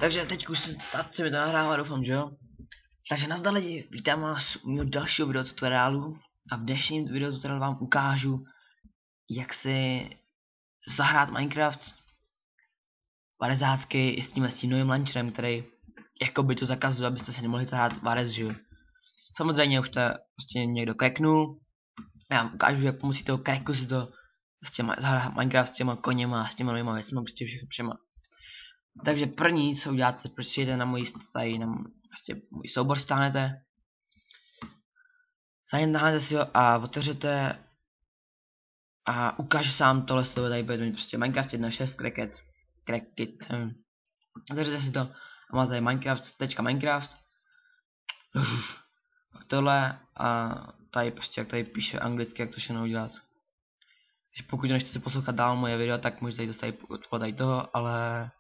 Takže teď už se mi to nahrává, doufám, že jo. Takže nazdar lidi, vítám vás u mého dalšího videotutoriálu a v dnešním videotutoriálu vám ukážu, jak si zahrát Minecraft varezácky i s tím novým launcherem, který jakoby to zakazuje, abyste se nemohli zahrát varez, že jo. Samozřejmě už to prostě někdo cracknul. Já vám ukážu, jak pomocí toho cracku si to s těma zahrát Minecraft s těma koněma, s těma novýma věcma, prostě všechno všema. Takže první, co uděláte, prostě jde na můj prostě můj soubor stáhnete. Stáhnete si ho a otevřete a ukážu se vám tohle slovo, tady bude prostě Minecraft 1.6 crackit. Otevřete si to a máte tady Minecraft. Pak tohle a tady prostě jak tady píše anglicky, jak to všechno udělat. Takže pokud nechcete si poslouchat dál moje video, tak můžete tady dostat od tady toho, ale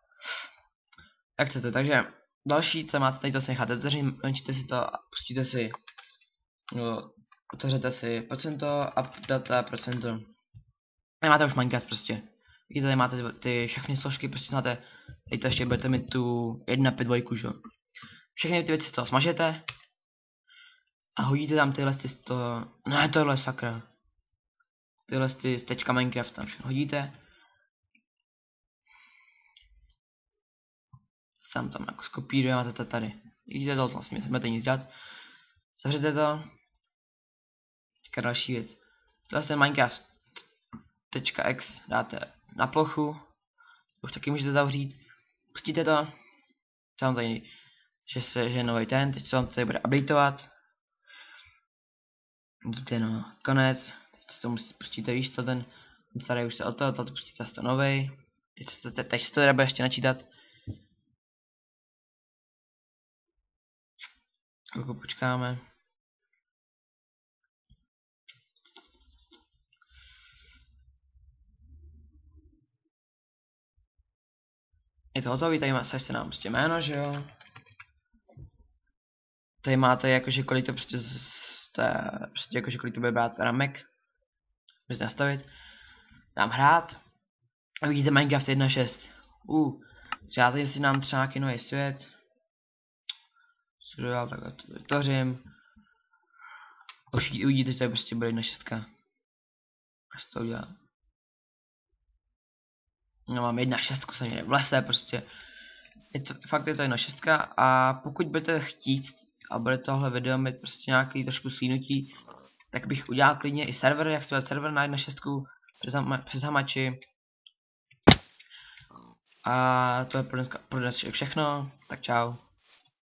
jak chcete, takže další, co máte tady, to si necháte otevřít, si to a pustíte si, otevřete si procento, updata, procento. Tady máte už Minecraft prostě. Vidíte, tady máte ty všechny složky, prostě máte, tady to ještě budete mít tu 1.5.2, že jo. Všechny ty věci z toho smažete a hodíte tam tyhle z toho, ne tohle sakra. Tyhle z tečka Minecraft tam všechno hodíte. Sam tam jako skopíruje, máte to tady. Vidíte to, vlastně nebudete nic dělat. Zavřete to. Teďka další věc. To je Minecraft.x dáte na plochu. Už taky můžete zavřít. Pustíte to. Tam tady, že je nový ten, teď se vám tady bude updateovat. Vidíte, no, konec. Teď si to pustíte, víš co, ten starý už se od toho pustíte zase to novej. Teď se to tady bude ještě načítat. Chvilku počkáme. Je to hotový, tady se nám prostě jméno, že jo. Tady máte jakože kolik to prostě jakože kolik to bude brát ramek. Můžete nastavit. Dám hrát. A vidíte Minecraft 1.6. Já tady si nám třeba nějaký nový svět. Survival, takhle to vytvořím. Už uvidíte, že to prostě bude 1.6. Až to udělám. No, mám 1.6, jsem někde v lese prostě. Fakt je to 1.6 a pokud budete chtít a bude tohle video mít prostě nějaký trošku slínutí, tak bych udělal klidně i server, jak chci server na 1.6 přes hamači. A to je pro dnes všechno, tak čau.